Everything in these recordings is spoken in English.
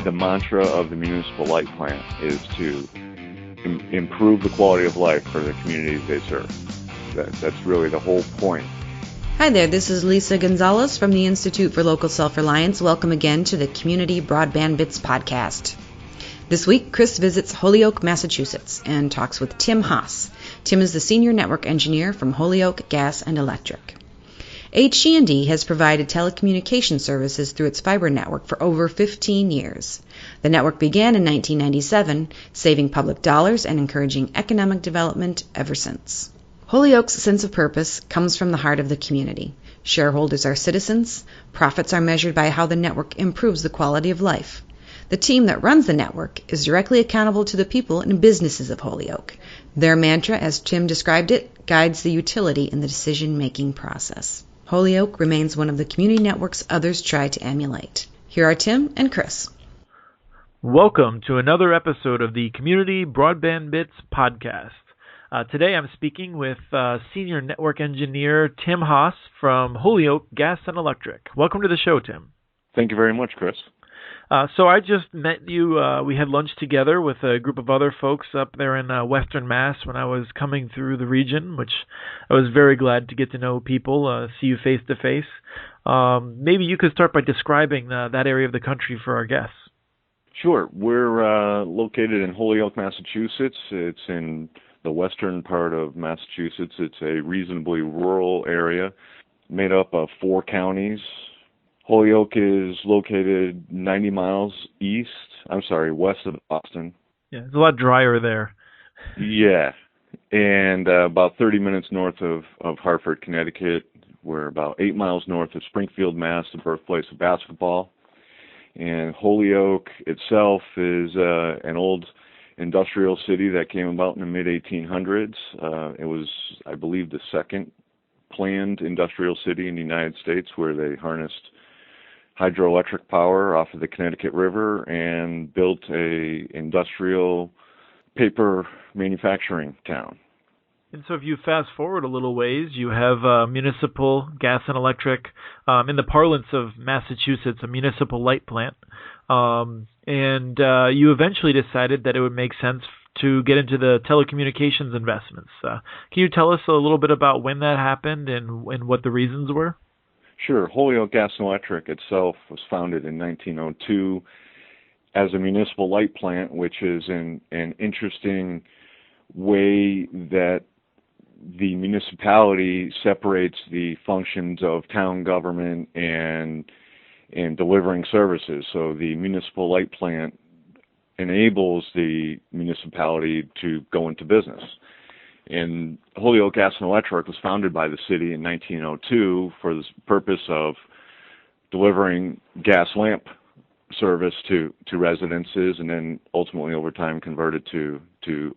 the mantra of the municipal light plant is to improve the quality of life for the communities they serve. That's really the whole point. Hi there, this is Lisa Gonzalez from the Institute for Local Self-Reliance. Welcome again to the Community Broadband Bits podcast. This week, Chris visits Holyoke, Massachusetts, and talks with Tim Haas. Tim is the Senior Network Engineer from Holyoke Gas and Electric. HG&E has provided telecommunication services through its fiber network for over 15 years. The network began in 1997, saving public dollars and encouraging economic development ever since. Holyoke's sense of purpose comes from the heart of the community. Shareholders are citizens. Profits are measured by how the network improves the quality of life. The team that runs the network is directly accountable to the people and businesses of Holyoke. Their mantra, as Tim described it, guides the utility in the decision-making process. Holyoke remains one of the community networks others try to emulate. Here are Tim and Chris. Welcome to another episode of the Community Broadband Bits podcast. Today I'm speaking with Senior Network Engineer Tim Haas from Holyoke Gas and Electric. Welcome to the show, Tim. Thank you very much, Chris. So I just met you. We had lunch together with a group of other folks up there in Western Mass when I was coming through the region, which I was very glad to get to know people, see you face to face. Maybe you could start by describing that area of the country for our guests. Sure. We're located in Holyoke, Massachusetts. It's in the western part of Massachusetts. It's a reasonably rural area made up of 4 counties. Holyoke is located 90 miles west of Boston. Yeah, it's a lot drier there. Yeah, and about 30 minutes north of Hartford, Connecticut. We're about 8 miles north of Springfield, Mass., the birthplace of basketball. And Holyoke itself is an old industrial city that came about in the mid-1800s. It was, I believe, the second planned industrial city in the United States where they harnessed hydroelectric power off of the Connecticut River and built a industrial paper manufacturing town. And so if you fast forward a little ways, you have municipal gas and electric, in the parlance of Massachusetts, a municipal light plant. And you eventually decided that it would make sense to get into the telecommunications investments. Can you tell us a little bit about when that happened and what the reasons were? Sure. Holyoke Gas and Electric itself was founded in 1902 as a municipal light plant, which is an interesting way that the municipality separates the functions of town government and delivering services. So the municipal light plant enables the municipality to go into business. And Holyoke Gas and Electric was founded by the city in 1902 for the purpose of delivering gas lamp service to residences, and then ultimately over time converted to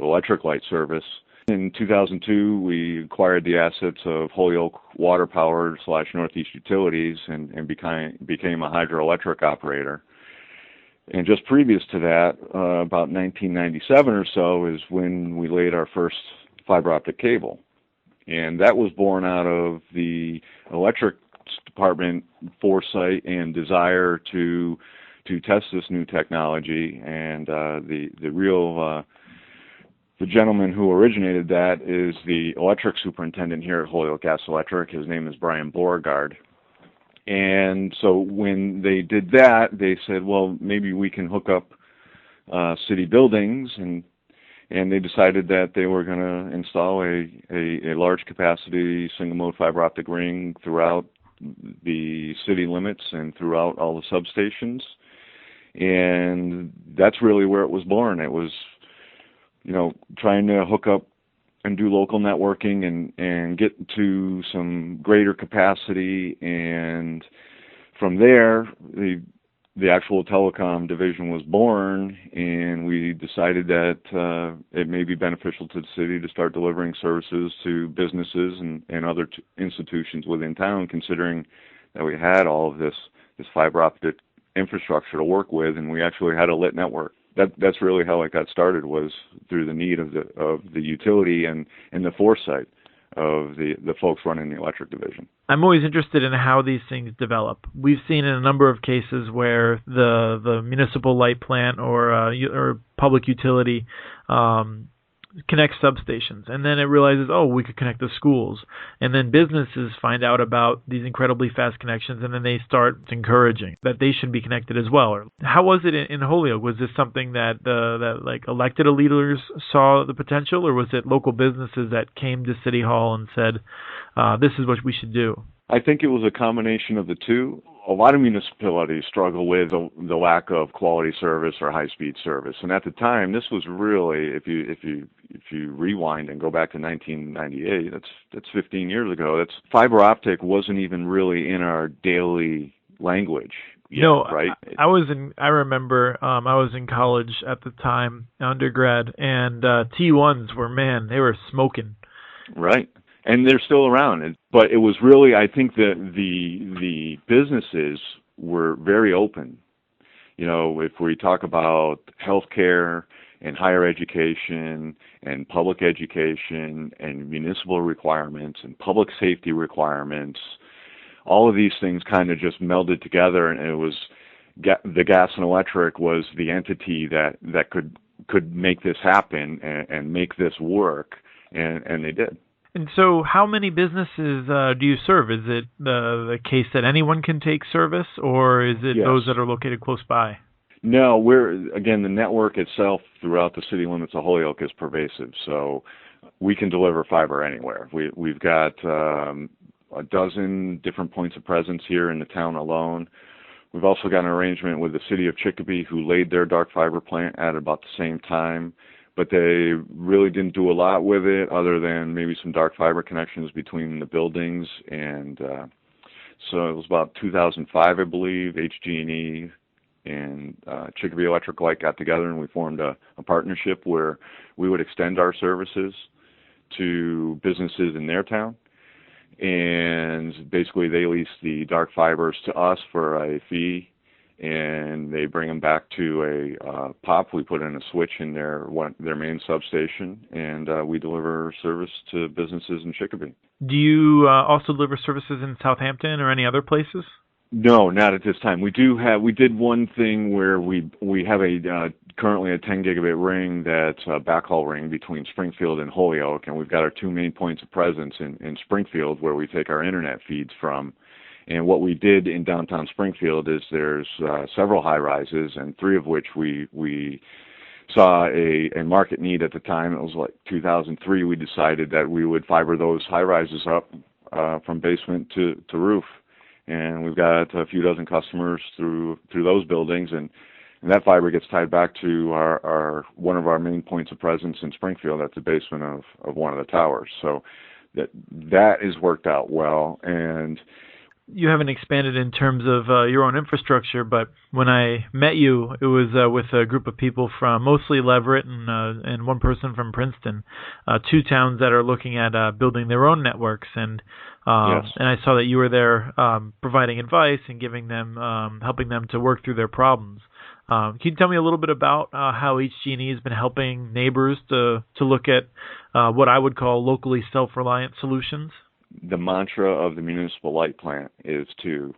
electric light service. In 2002, we acquired the assets of Holyoke Water Power / Northeast Utilities and became a hydroelectric operator. And just previous to that, about 1997 or so, is when we laid our first fiber optic cable. And that was born out of the electric department foresight and desire to test this new technology. And the gentleman who originated that is the electric superintendent here at Holyoke Gas Electric. His name is Brian Beauregard. And so when they did that, they said, well, maybe we can hook up city buildings, and they decided that they were going to install a large capacity single mode fiber optic ring throughout the city limits and throughout all the substations. And that's really where it was born. It was, trying to hook up and do local networking and get to some greater capacity. And from there, the actual telecom division was born, and we decided that it may be beneficial to the city to start delivering services to businesses and other institutions within town, considering that we had all of this fiber optic infrastructure to work with, and we actually had a lit network. That's really how it got started, was through the need of the utility and the foresight the folks running the electric division. I'm always interested in how these things develop. We've seen in a number of cases where the municipal light plant or public utility connects substations, and then it realizes, oh, we could connect the schools, and then businesses find out about these incredibly fast connections, and then they start encouraging that they should be connected as well. How was it in Holyoke? Was this something that like elected leaders saw the potential, or was it local businesses that came to City Hall and said, this is what we should do? I think it was a combination of the two. A lot of municipalities struggle with the lack of quality service or high-speed service, and at the time, this was really, if you rewind and go back to 1998, that's 15 years ago. That's fiber optic wasn't even really in our daily language yet, right? I remember I was in college at the time, undergrad, and T1s they were smoking. Right. And they're still around. But it was really, I think that the businesses were very open. You know, if we talk about healthcare and higher education and public education and municipal requirements and public safety requirements, all of these things kind of just melded together, and it was the gas and electric was the entity that could make this happen and make this work, and they did. And so how many businesses do you serve? Is it the case that anyone can take service, or is it those that are located close by? No, the network itself throughout the city limits of Holyoke is pervasive, so we can deliver fiber anywhere. We've got a dozen different points of presence here in the town alone. We've also got an arrangement with the city of Chicopee, who laid their dark fiber plant at about the same time, but they really didn't do a lot with it other than maybe some dark fiber connections between the buildings. And so it was about 2005, I believe, HG&E and Chicopee Electric Light got together, and we formed a partnership where we would extend our services to businesses in their town. And basically they lease the dark fibers to us for a fee, and they bring them back to a POP. We put in a switch in their main substation, and we deliver service to businesses in Chicopee. Do you also deliver services in Southampton or any other places? No, not at this time. We did one thing where we have currently a 10 gigabit ring that's a backhaul ring between Springfield and Holyoke, and we've got our two main points of presence in Springfield where we take our internet feeds from. And what we did in downtown Springfield is there's several high-rises, and three of which we saw a market need at the time. It was like 2003. We decided that we would fiber those high-rises up from basement to roof. And we've got a few dozen customers through those buildings, and that fiber gets tied back to our one of our main points of presence in Springfield at the basement of one of the towers. So that has worked out well. And you haven't expanded in terms of your own infrastructure, but when I met you, it was with a group of people from mostly Leverett and one person from Princeton, two towns that are looking at building their own networks. And and I saw that you were there providing advice and giving them, helping them to work through their problems. Can you tell me a little bit about how HG&E has been helping neighbors to look at what I would call locally self-reliant solutions? The mantra of the municipal light plant is to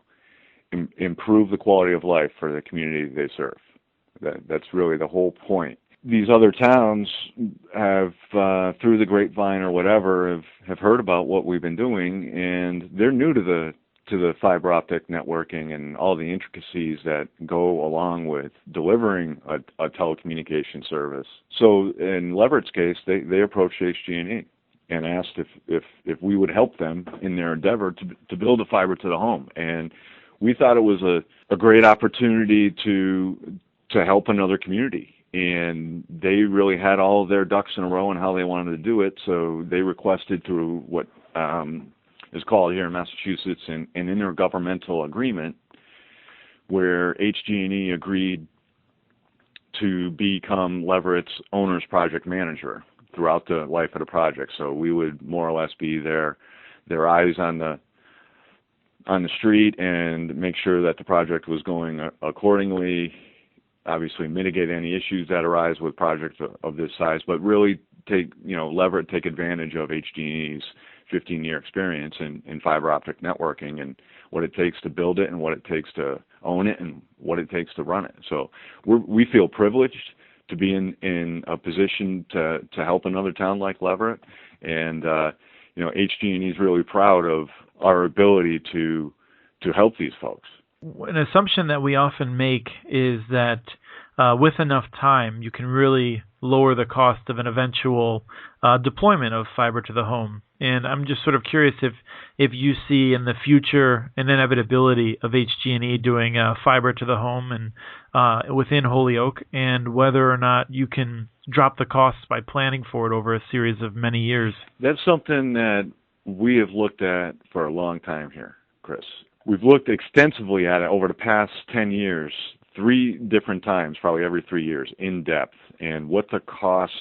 improve the quality of life for the community they serve. That's really the whole point. These other towns have, through the grapevine or whatever, have heard about what we've been doing, and they're new to the fiber optic networking and all the intricacies that go along with delivering a telecommunication service. So in Leverett's case, they approached HG&E and asked if we would help them in their endeavor to build a fiber to the home. And we thought it was a great opportunity to help another community. And they really had all of their ducks in a row on how they wanted to do it, so they requested through what is called here in Massachusetts an intergovernmental agreement, where HG&E agreed to become Leverett's owner's project manager throughout the life of the project. So we would more or less be their eyes on the street and make sure that the project was going accordingly. Obviously mitigate any issues that arise with projects of this size, but really take advantage of HG&E's 15-year experience in fiber optic networking and what it takes to build it and what it takes to own it and what it takes to run it. So we feel privileged to be in a position to help another town like Leverett, and HG&E is really proud of our ability to help these folks. An assumption that we often make is that with enough time, you can really lower the cost of an eventual deployment of fiber to the home. And I'm just sort of curious if you see in the future an inevitability of HG&E doing fiber to the home and within Holyoke, and whether or not you can drop the costs by planning for it over a series of many years. That's something that we have looked at for a long time here, Chris. We've looked extensively at it over the past 10 years, 3 different times, probably every 3 years, in depth, and what the cost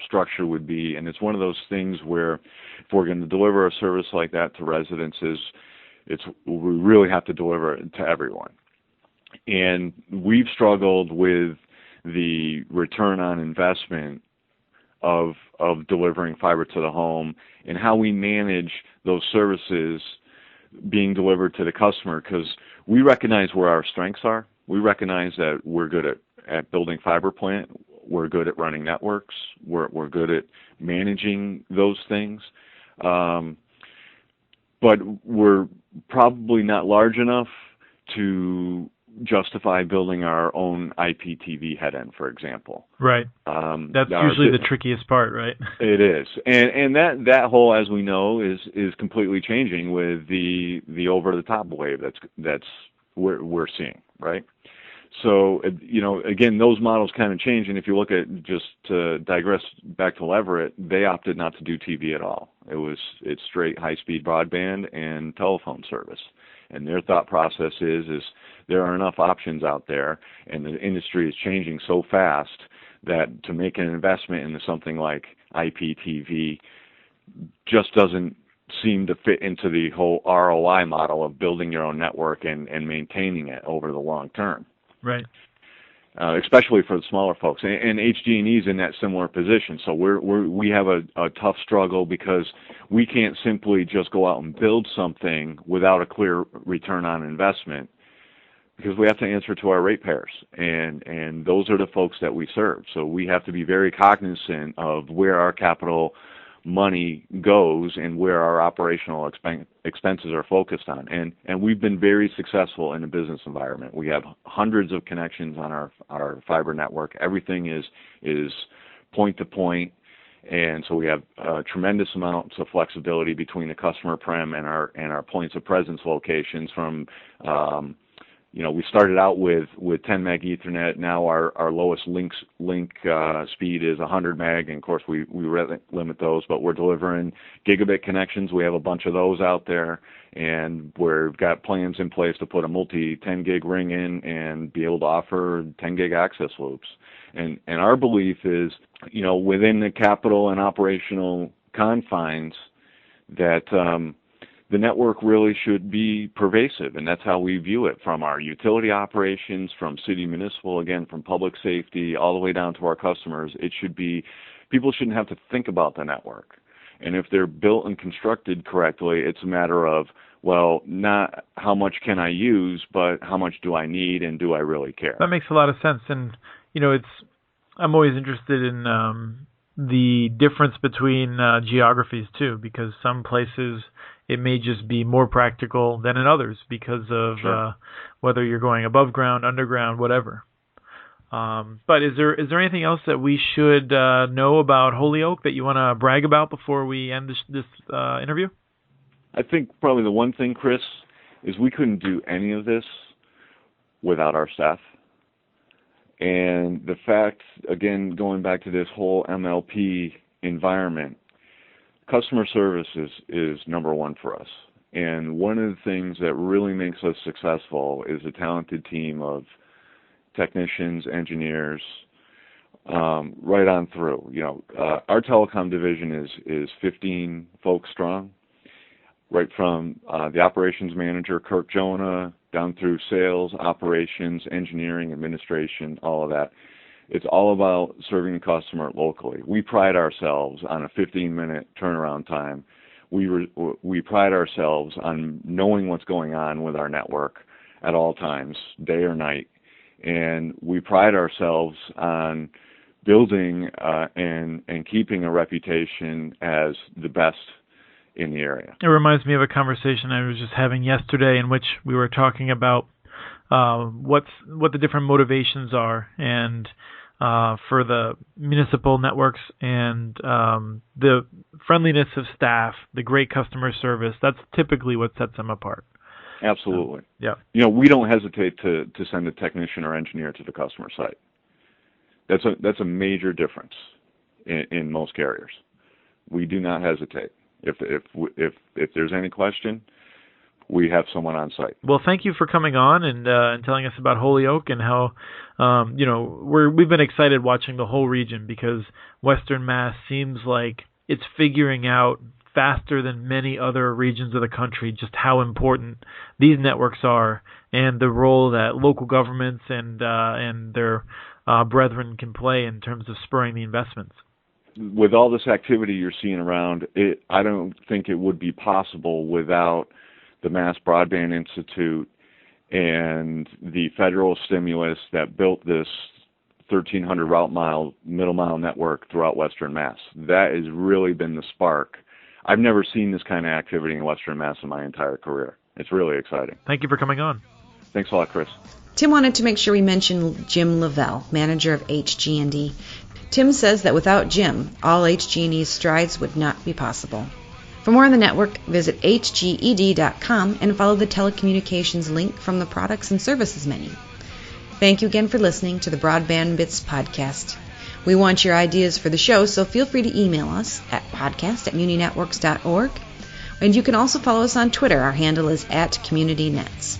structure would be. And it's one of those things where if we're going to deliver a service like that to residences, we really have to deliver it to everyone. And we've struggled with the return on investment of delivering fiber to the home and how we manage those services being delivered to the customer, because we recognize where our strengths are. We recognize that we're good at building fiber plant. We're good at running networks. We're good at managing those things. But we're probably not large enough to justify building our own IPTV head-end, for example. Right. That's usually the trickiest part, right? It is, and that whole, as we know, is completely changing with the over-the-top wave that's we're seeing, right? So again, those models kind of change, and if you look at, just to digress back to Leverett, they opted not to do TV at all. It's straight high-speed broadband and telephone service. And their thought process is there are enough options out there, and the industry is changing so fast that to make an investment into something like IPTV just doesn't seem to fit into the whole ROI model of building your own network and maintaining it over the long term. Right. Especially for the smaller folks, and HG&E is in that similar position. So we have a tough struggle because we can't simply just go out and build something without a clear return on investment, because we have to answer to our ratepayers, and those are the folks that we serve. So we have to be very cognizant of where our capital money goes and where our operational expenses are focused on. And we've been very successful in the business environment. We have hundreds of connections on our fiber network. Everything is point to point, and so we have tremendous amounts of flexibility between the customer prem and our points of presence locations. From we started out with 10 meg Ethernet. Now our lowest link speed is 100 meg, and of course we limit those, but we're delivering gigabit connections. We have a bunch of those out there, and we've got plans in place to put a multi 10 gig ring in and be able to offer 10 gig access loops. And our belief is, within the capital and operational confines, that the network really should be pervasive, and that's how we view it, from our utility operations, from city municipal, again, from public safety, all the way down to our customers. It should be, people shouldn't have to think about the network. And if they're built and constructed correctly, it's a matter of, well, not how much can I use, but how much do I need, and do I really care? That makes a lot of sense. And, I'm always interested in the difference between geographies, too, because some places it may just be more practical than in others because of whether you're going above ground, underground, whatever. But is there anything else that we should know about Holyoke that you want to brag about before we end this interview? I think probably the one thing, Chris, is we couldn't do any of this without our staff. And the fact, again, going back to this whole MLP environment, customer service is number one for us. And one of the things that really makes us successful is a talented team of technicians, engineers, right on through. Our telecom division is 15 folks strong, right from the operations manager, Kirk Jonah, down through sales, operations, engineering, administration, all of that. It's all about serving the customer locally. We pride ourselves on a 15-minute turnaround time we pride ourselves on knowing what's going on with our network at all times, day or night, and we pride ourselves on building and keeping a reputation as the best in the area. It reminds me of a conversation I was just having yesterday in which we were talking about what the different motivations are, and for the municipal networks, and the friendliness of staff, the great customer service. That's typically what sets them apart. Absolutely. Yeah. We don't hesitate to send a technician or engineer to the customer site. That's a major difference in most carriers. We do not hesitate. If there's any question, we have someone on site. Well, thank you for coming on and telling us about Holyoke and how we've been excited watching the whole region, because Western Mass seems like it's figuring out faster than many other regions of the country just how important these networks are, and the role that local governments and their brethren can play in terms of spurring the investments. With all this activity you're seeing around, I don't think it would be possible without the Mass Broadband Institute and the federal stimulus that built this 1,300 route mile, middle mile network throughout Western Mass. That has really been the spark. I've never seen this kind of activity in Western Mass in my entire career. It's really exciting. Thank you for coming on. Thanks a lot, Chris. Tim wanted to make sure we mentioned Jim Lavelle, manager of HG&E. Tim says that without Jim, all HG&E's strides would not be possible. For more on the network, visit hged.com and follow the telecommunications link from the products and services menu. Thank you again for listening to the Broadband Bits podcast. We want your ideas for the show, so feel free to email us at podcast@muninetworks.org. And you can also follow us on Twitter. Our handle is @CommunityNets.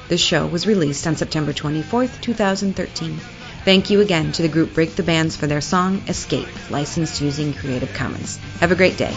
This show was released on September 24th, 2013. Thank you again to the group Break the Bands for their song, Escape, licensed using Creative Commons. Have a great day.